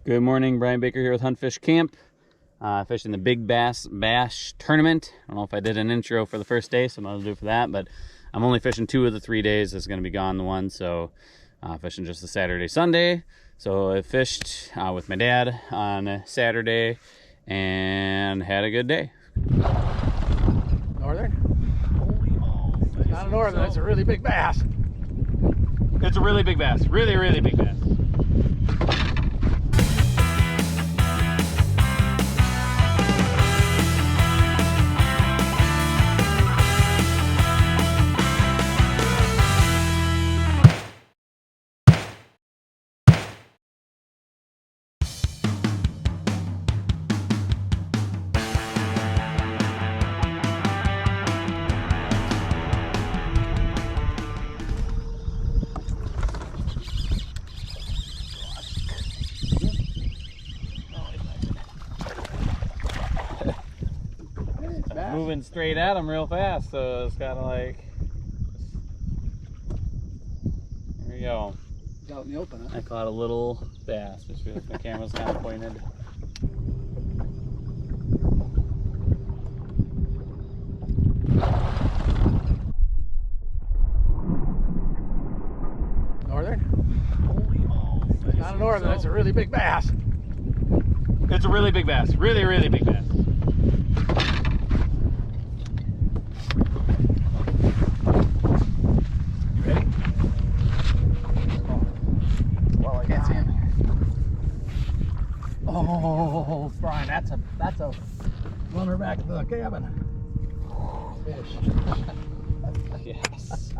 Good morning, Brian Baker here with Hunt Fish Camp. Fishing the Big Bass Bash Tournament. I don't know if I did an intro for the first day, so I'm going to do it for that, but I'm only fishing 2 of the 3 days. It's going to be gone the one, so fishing just the Saturday, Sunday. So I fished with my dad on Saturday and had a good day. Northern? Holy balls. It's not a northern, it's a really big bass. It's a really big bass. Really, really big bass. Moving straight at him real fast, so it's kind of like, there we go. It's out in the open, huh? I caught a little bass, just because my camera's kind of pointed. Northern? Holy balls. It's not a northern, it's a really big bass. It's a really big bass. Really, really big bass. Oh, Brian, that's a runner back to the cabin. Fish. Yes.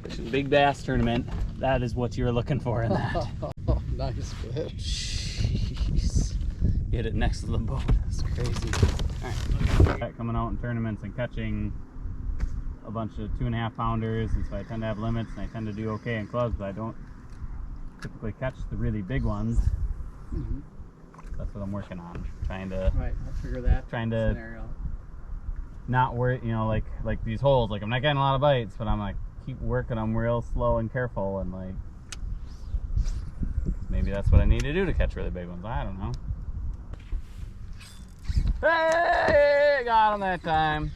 Fishing Big Bass Tournament. That is what you're looking for in that. Oh, nice fish. Jeez. Get it next to the boat. That's crazy. Alright. Coming out in tournaments and catching a bunch of 2.5 pounders, and so I tend to have limits and I tend to do okay in clubs, but I don't typically catch the really big ones. Mm-hmm. That's what I'm working on. Trying to I'll figure that scenario out. Not worry, you know, like these holes, like I'm not getting a lot of bites, but I'm like keep working them real slow and careful, and like maybe that's what I need to do to catch really big ones. I don't know. Hey, got him that time.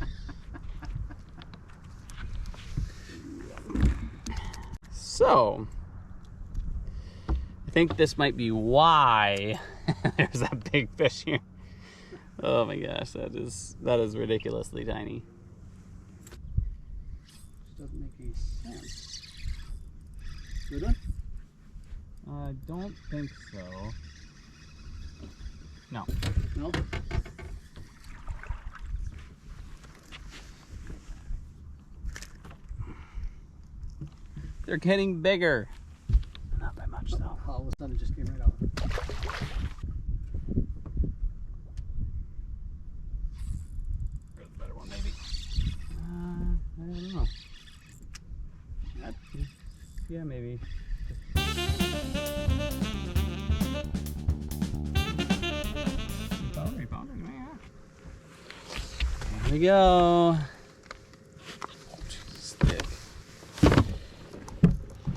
So I think this might be why there's that big fish here. Oh my gosh, that is ridiculously tiny. Doesn't make any sense. Good one? I don't think so. No. No? They're getting bigger. Not by much though. All of a sudden it just came right out. There's a better one maybe. I don't know. Yeah, maybe. There we go.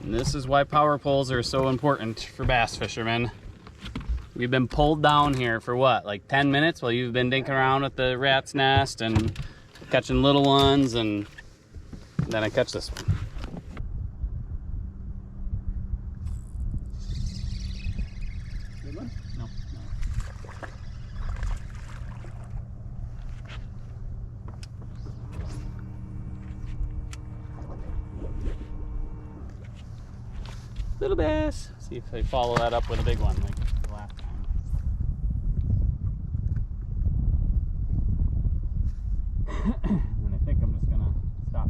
And this is why power poles are so important for bass fishermen. We've been pulled down here for what, like 10 minutes while you've been dinking around with the rat's nest and catching little ones, and then I catch this one. Good one? No. Little bass. See if they follow that up with a big one like the last time. And I think I'm just gonna stop.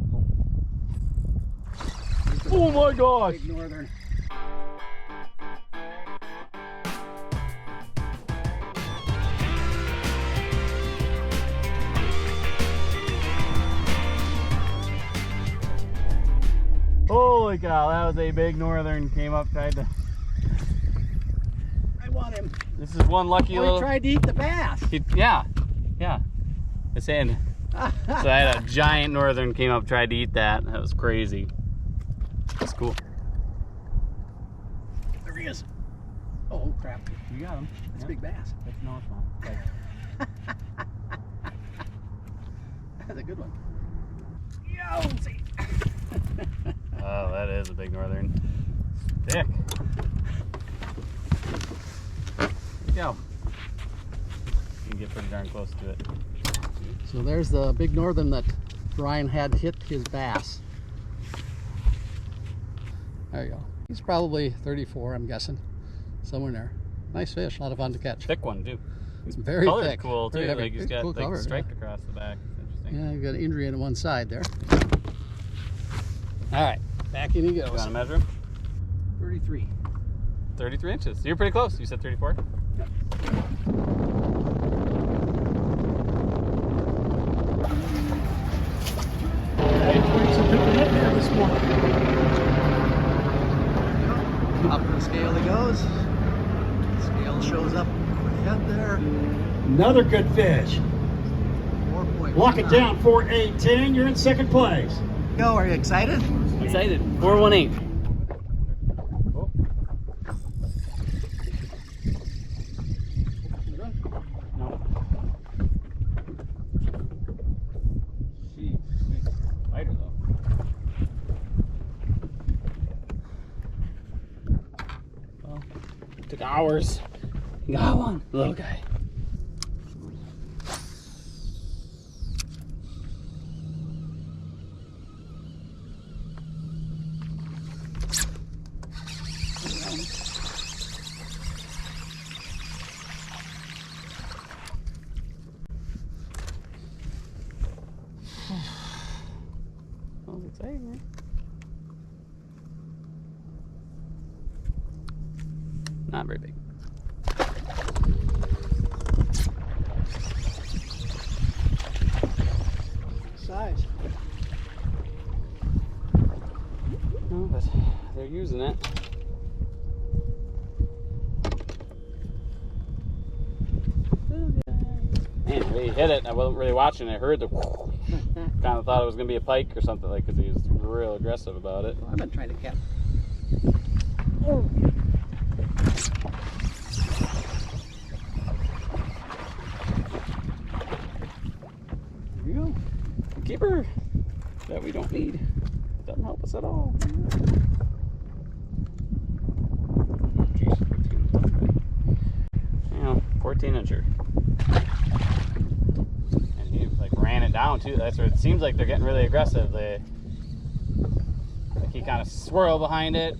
Oh my gosh! Big northern. Holy cow, that was a big northern. Came up, tried to. I want him. This is one lucky little. He tried to eat the bass. Yeah. I said. So I had a giant northern came up, tried to eat that. That was crazy. That's cool. There he is. Oh, crap. You got him. It's a big bass. No, it's not. Okay. That's a good one. Oh, that is a big northern. Thick. Go. You can get pretty darn close to it. So there's the big northern that Brian had hit his bass. There you go. He's probably 34, I'm guessing. Somewhere in there. Nice fish, a lot of fun to catch. Thick one too. It's very Colored thick. cool too. Very Like he's got cool like color, striped across the back. It's interesting. Yeah, you've got an injury on one side there. All right, back in he goes. You want to measure him? 33. 33 inches. So you're pretty close. You said 34? Yep. Up the scale he goes. Scale shows up ahead there. Another good fish. 4.19. Lock it down, 4-8-10. You're in second place. Go, are you excited? Excited. 418. Oh. No. Jeez. Lighter though. Well, took hours. Got one. Little guy. What was it saying, man? Not very big. Size. No, but they're using it. Man, we hit it. I wasn't really watching. I heard the kind of thought it was going to be a pike or something, like, because he was real aggressive about it. Well, I've been trying to catch. There you go. A keeper that we don't need. Doesn't help us at all. Jeez. Yeah, 14 incher. And he like ran it down too. That's where it seems like they're getting really aggressive. Like he kind of swirled behind it,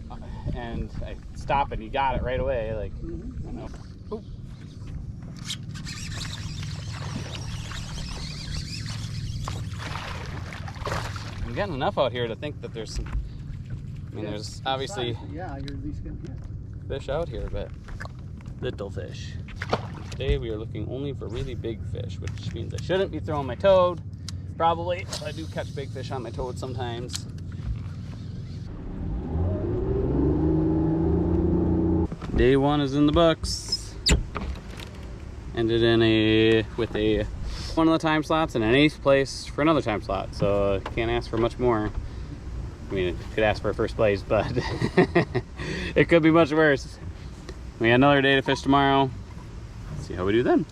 and I stopped it. And he got it right away. Like, I don't know. Oop. I'm getting enough out here to think that there's some. I mean, there's obviously Yeah, you're at least gonna hit. fish out here, but little fish. Today we are looking only for really big fish, which means I shouldn't be throwing my toad. Probably. I do catch big fish on my toad sometimes. Day one is in the books. Ended in with a one of the time slots and an 8th place for another time slot, so can't ask for much more. I mean, it could ask for first place, but it could be much worse. We got another day to fish tomorrow. Let's see how we do then.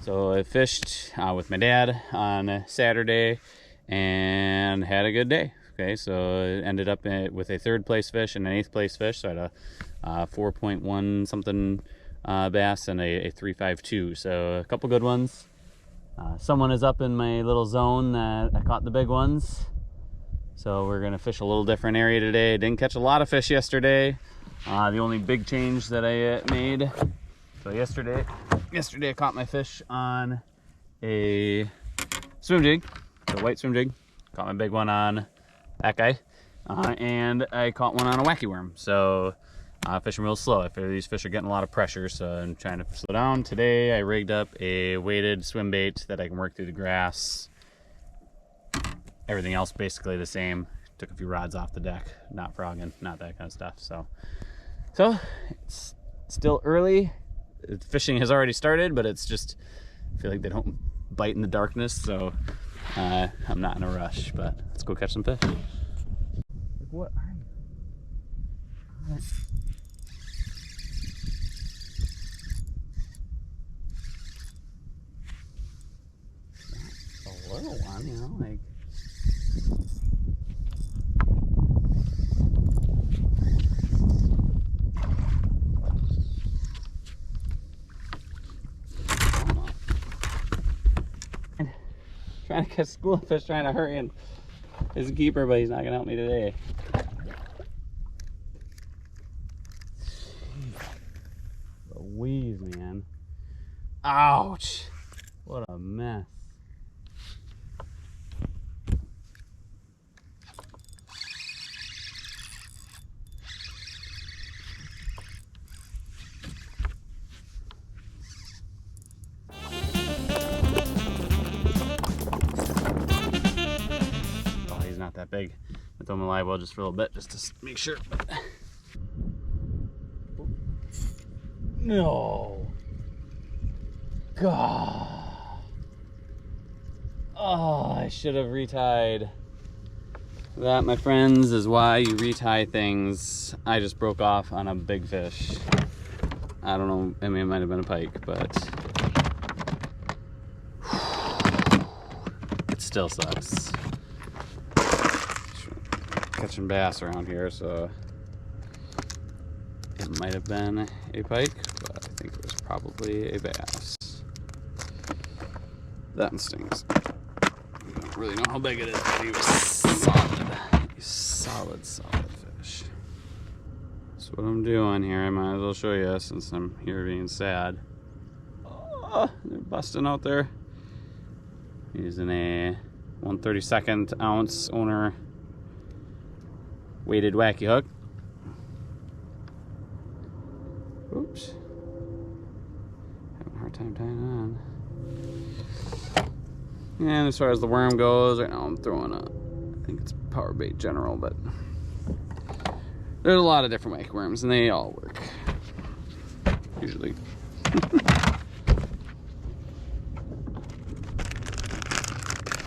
So I fished with my dad on Saturday and had a good day. Okay, so it ended up with a 3rd place fish and an 8th place fish. So I had a 4.1 something bass and a 3.52. So a couple good ones. Someone is up in my little zone that I caught the big ones. So we're gonna fish a little different area today. Didn't catch a lot of fish yesterday. The only big change that I made. So yesterday I caught my fish on a swim jig, a white swim jig. Caught my big one on that guy, and I caught one on a wacky worm. So fishing real slow. I feel these fish are getting a lot of pressure, so I'm trying to slow down. Today I rigged up a weighted swim bait that I can work through the grass. Everything else basically the same. Took a few rods off the deck, not frogging, not that kind of stuff. So it's still early. Fishing has already started, but it's just, I feel like they don't bite in the darkness, so I'm not in a rush, but let's go catch some fish. What are you? little one, you know, like. Trying to catch schoolfish, trying to hurry, and he's a keeper, but he's not gonna help me today. Louise, man. Ouch! What a mess. Oh, he's not that big. I throw him a live well just for a little bit, just to make sure. No. God. Oh, I should have retied. That, my friends, is why you retie things. I just broke off on a big fish. I don't know, I mean, it might have been a pike, but it still sucks. Catching bass around here, so it might have been a pike, but I think it was probably a bass. That one stings. I don't really know how big it is, but he was solid. He's solid fish. That's what I'm doing here. I might as well show you since I'm here being sad. Oh, they're busting out there. Using a 1/32 ounce owner weighted wacky hook. Oops. Having a hard time tying it on. And as far as the worm goes, right now I'm throwing a, I think it's power bait general, but there's a lot of different wake worms and they all work. Usually.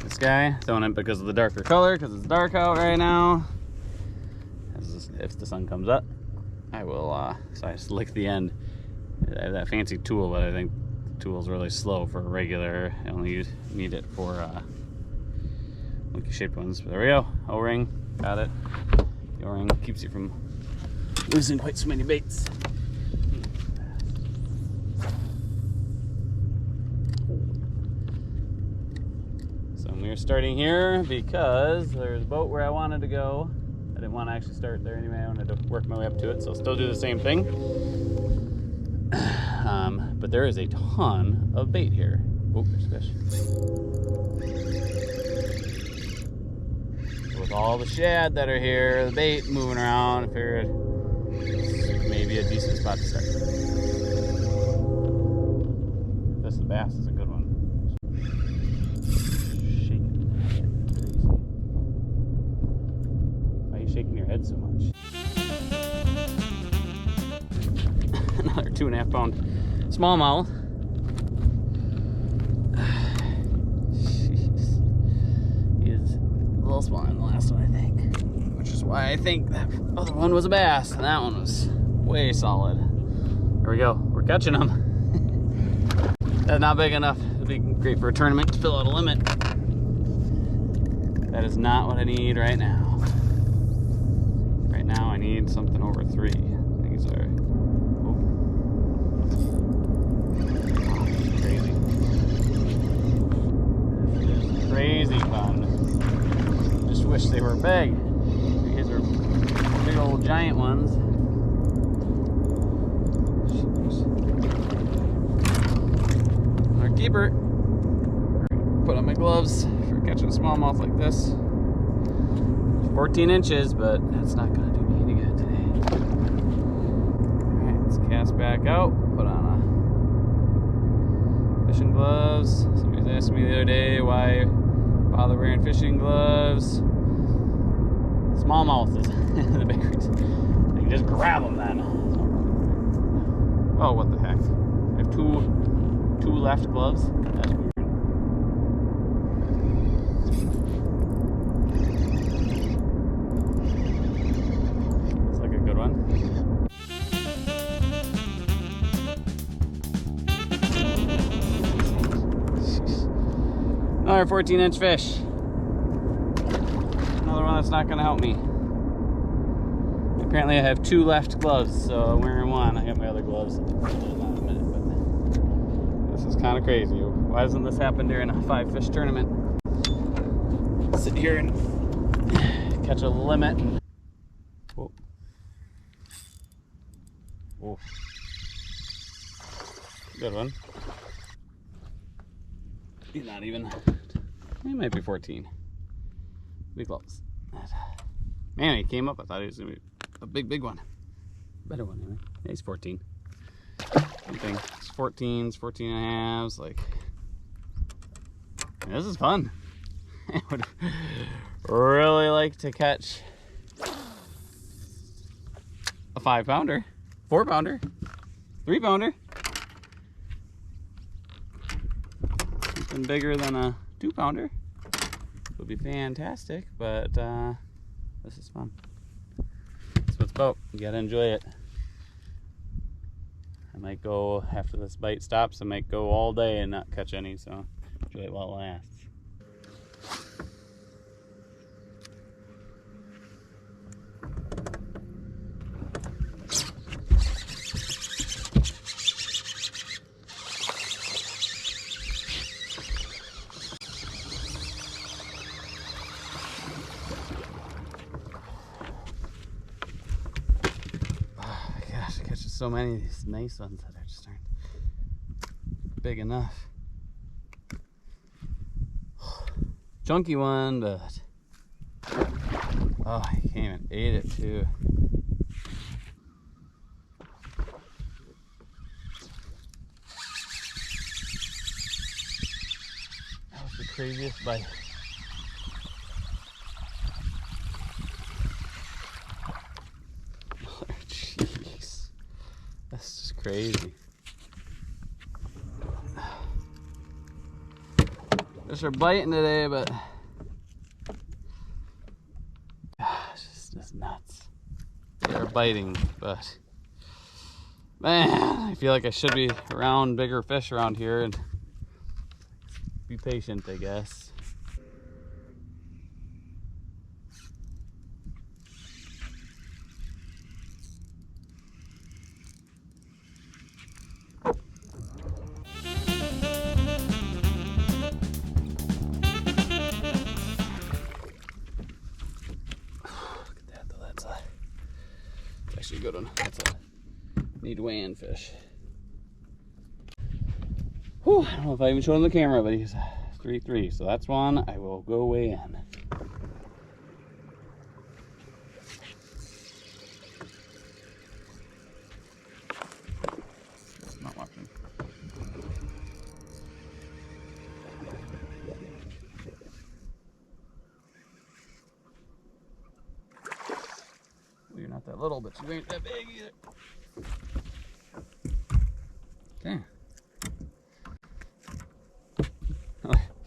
This guy, throwing it because of the darker color, because it's dark out right now. If the sun comes up, I will, so I just lick the end. I have that fancy tool, but I think the tool's really slow for a regular. I only need it for monkey shaped ones. But there we go, O-ring, got it. The O-ring keeps you from losing quite so many baits. So we're starting here because there's a boat where I wanted to go. I didn't want to actually start there anyway. I wanted to work my way up to it, so I'll still do the same thing. But there is a ton of bait here. Oh, there's fish. With all the shad that are here, the bait moving around, I figured it's maybe a decent spot to start. This bass is a good one. Shaking your head so much. Another 2.5 pound smallmouth. Jeez. He is a little smaller than the last one, I think. Which is why I think that other one was a bass and that one was way solid. There we go. We're catching them. That's not big enough. It'd be great for a tournament to fill out a limit. That is not what I need right now. Now I need something over 3. These are crazy. This is crazy fun. Just wish they were big. These are big old giant ones. Our keeper. Put on my gloves for catching a smallmouth like this. 14 inches, but that's not gonna do me any good today. Alright, let's cast back out, put on a fishing gloves. Somebody was asking me the other day why bother wearing fishing gloves. Smallmouth is the big reason. You can just grab them then. Oh, what the heck. I have two left gloves. That's weird. Another 14-inch fish. Another one that's not gonna help me. Apparently I have 2 left gloves, so I'm wearing one. I got my other gloves. I'll do that in a minute, but this is kind of crazy. Why doesn't this happen during a 5-fish tournament? Sit here and catch a limit. Whoa. Whoa. Good one. He's not even. He might be 14. Be close. Man, he came up. I thought he was gonna be a big one. Better one anyway. Yeah, he's 14. Something. It's 14s, 14 and a halves. Like, yeah, this is fun. I would really like to catch a 5-pounder, 4-pounder, 3-pounder. Something bigger than a 2-pounder would be fantastic, but this is fun. That's what it's about. You gotta enjoy it. I might go, after this bite stops, I might go all day and not catch any, so enjoy it while it lasts. So many of these nice ones that are just aren't big enough. Chunky one, but oh, he came and ate it too. That was the craziest bite. That's just crazy. Fish are biting today, but it's just nuts. They are biting, but man, I feel like I should be around bigger fish around here and be patient, I guess. Actually a good one. That's a need weighing fish. Whew, I don't know if I even showed him the camera, but he's 3-3, so that's one I will go weigh in. Not watching. You're not that little, but you ain't that big either. Okay.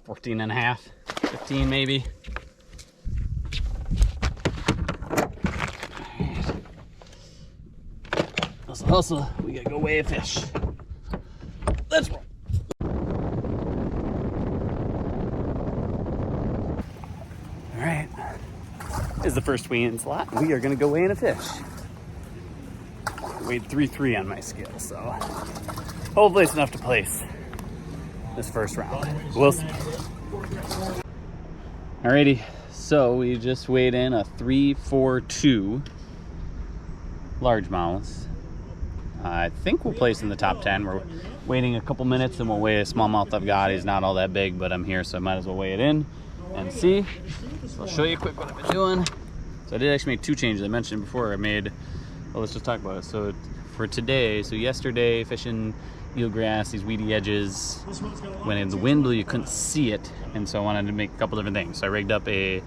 14 and a half, 15 maybe. Hustle, hustle. We gotta go weigh a fish. Let's roll. All right. This is the first weigh-in slot. We are gonna go weigh in a fish. Weighed 3-3 on my scale, so hopefully it's enough to place this first round. We'll see. Alrighty, so we just weighed in a 3-4-2 largemouth. I think we'll place in the top 10. We're waiting a couple minutes and we'll weigh a smallmouth I've got. He's not all that big, but I'm here, so I might as well weigh it in and see. So I'll show you quick what I've been doing. So I did actually make 2 changes. I mentioned before I made, well, let's just talk about it. So for today, so yesterday fishing eelgrass, these weedy edges, when in the wind blew you couldn't see it, and so I wanted to make a couple different things. So I rigged up a,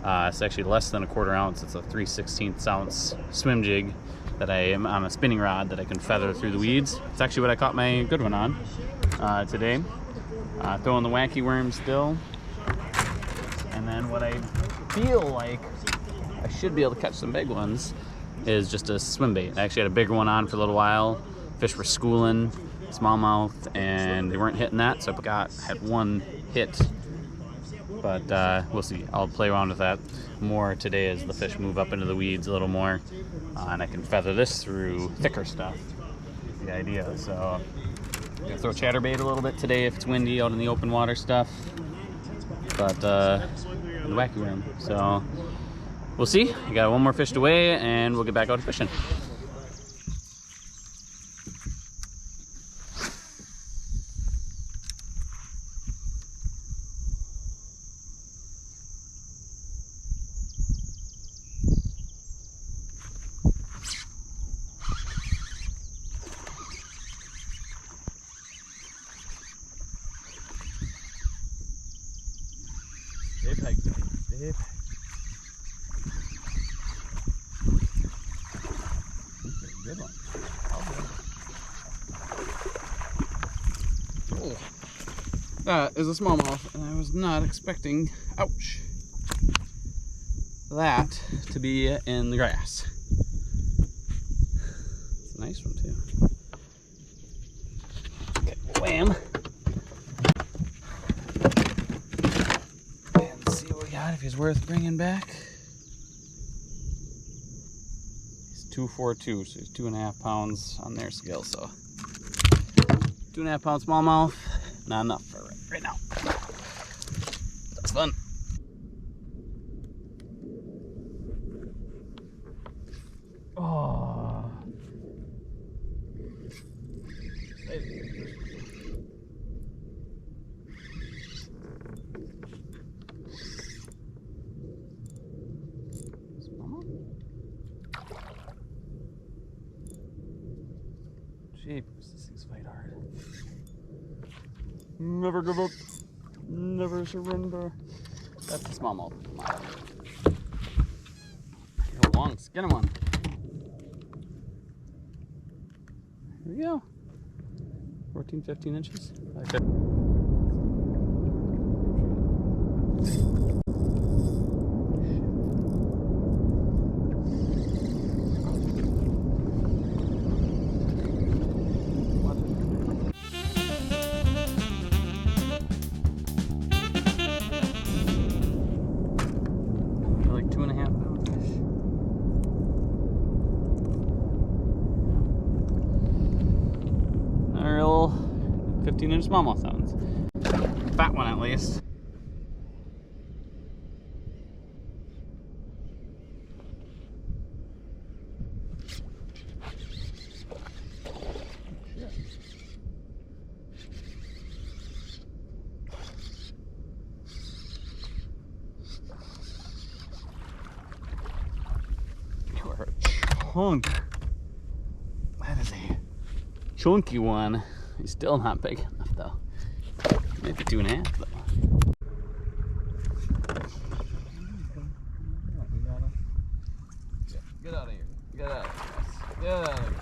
it's actually less than a 1/4 ounce, it's a 3/16 ounce swim jig that I am on a spinning rod that I can feather through the weeds. It's actually what I caught my good one on today. Throwing the wacky worm still. And then what I feel like I should be able to catch some big ones is just a swim bait. I actually had a bigger one on for a little while. Fish were schooling, smallmouth, and they weren't hitting that, so I had one hit but we'll see. I'll play around with that more today as the fish move up into the weeds a little more, and I can feather this through thicker stuff. Is the idea. So I'm gonna throw chatterbait a little bit today if it's windy out in the open water stuff, but in the wacky room. So we'll see. We got one more fish to weigh, and we'll get back out fishing. Big pike, big pike. Good one. Oh. That is a smallmouth, and I was not expecting, ouch, that to be in the grass. It's a nice one too. Okay, wham. If he's worth bringing back. He's 242, so he's 2.5 pounds on their scale. So 2.5 pound smallmouth, not enough for right now. That's fun. Oh. Jeepers, these things fight hard. Never give up. Never surrender. That's a smallmouth. A long skinny one. Here we go. 14, 15 inches. Little 15-inch smallmouth sounds. Fat one at least. You are a chunk. That is a chunky one. He's still not big enough though. Maybe 2.5 though. Get out of here. Get out of here. Get out of here.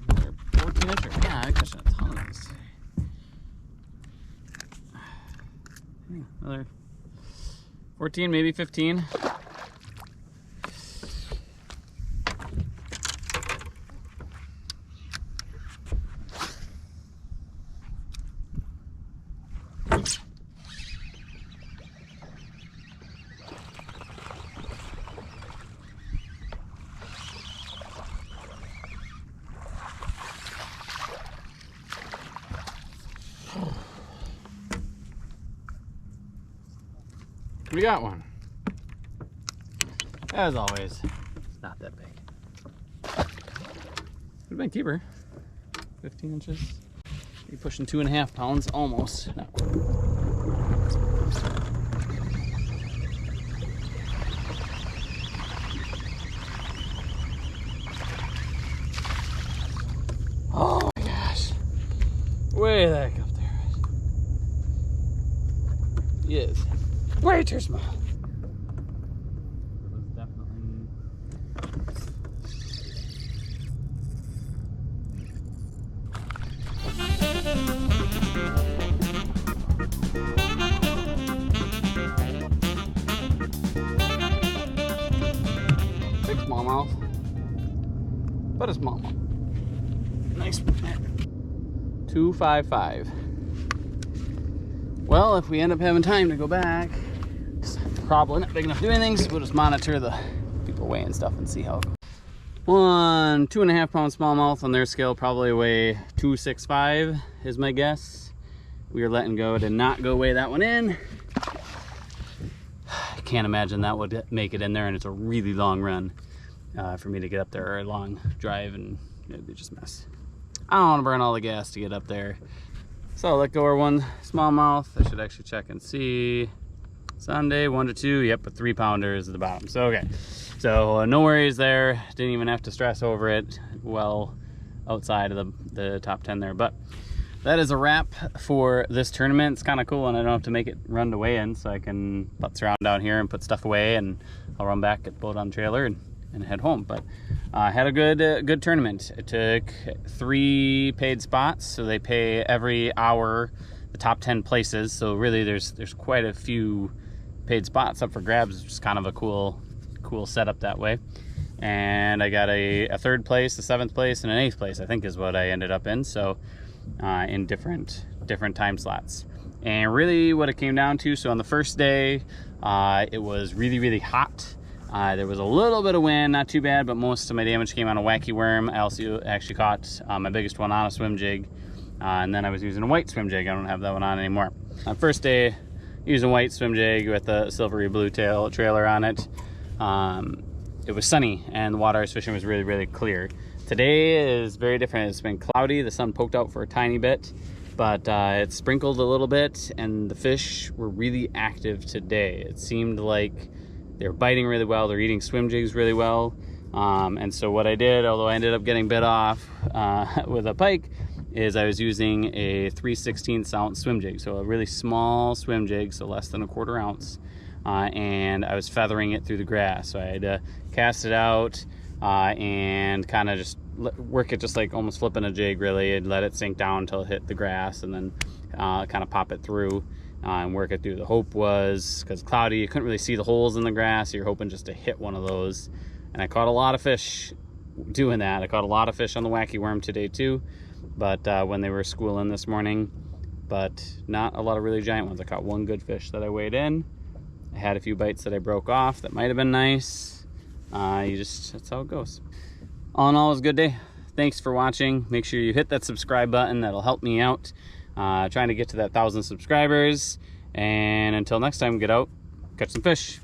Another 14 incher. Yeah, I'm catching a ton of these today. Another 14, maybe 15. We got one. As always, it's not that big. Could have been keeper. 15 inches. You're pushing 2.5 pounds almost. No. Oh my gosh. Way the heck up there. He is. Way too small. It was definitely... Big smallmouth, but a smallmouth. Nice. 255. Well, if we end up having time to go back, it's probably not big enough to do anything, so we'll just monitor the people weighing stuff and see how it goes. 1 2.5 pound smallmouth on their scale, probably weigh 265 is my guess. We are letting go to not go weigh that one in. I can't imagine that would make it in there, and it's a really long run for me to get up there, or a long drive, and it'd be just a mess. I don't want to burn all the gas to get up there. So let go our one smallmouth. I should actually check and see. Sunday, 1 to 2. Yep, a 3 pounder is at the bottom. So, okay. So no worries there. Didn't even have to stress over it. Well outside of the top 10 there. But that is a wrap for this tournament. It's kind of cool, and I don't have to make it run to weigh in, so I can putz around down here and put stuff away, and I'll run back, get the boat on the trailer, and head home. But I had a good tournament. It took 3 paid spots, so they pay every hour the top 10 places. So really there's quite a few paid spots up for grabs. It's just kind of a cool setup that way. And I got a 3rd place, a 7th place, and an 8th place, I think is what I ended up in. So in different time slots. And really what it came down to, so on the first day it was really hot. There was a little bit of wind, not too bad, but most of my damage came on a wacky worm. I also actually caught my biggest one on a swim jig, and then I was using a white swim jig. I don't have that one on anymore. First day, using white swim jig with a silvery blue tail trailer on it. It was sunny, and the water I was fishing was really clear. Today is very different. It's been cloudy. The sun poked out for a tiny bit, but it sprinkled a little bit, and the fish were really active today. It seemed like they were biting really well. They're eating swim jigs really well. And so what I did, although I ended up getting bit off with a pike, is I was using a 3/16 ounce swim jig. So a really small swim jig, so less than a 1/4 ounce. And I was feathering it through the grass. So I had to cast it out and kind of just work it just like almost flipping a jig, really, and let it sink down until it hit the grass, and then kind of pop it through. And work it through. The hope was, because cloudy, you couldn't really see the holes in the grass, you're hoping just to hit one of those. And I caught a lot of fish doing that. I caught a lot of fish on the wacky worm today too, but when they were schooling this morning, but not a lot of really giant ones. I caught 1 good fish that I weighed in. I had a few bites that I broke off that might have been nice. That's how it goes. All in all, it was a good day. Thanks for watching. Make sure you hit that subscribe button. That'll help me out. Trying to get to that 1,000 subscribers, and until next time, get out, catch some fish.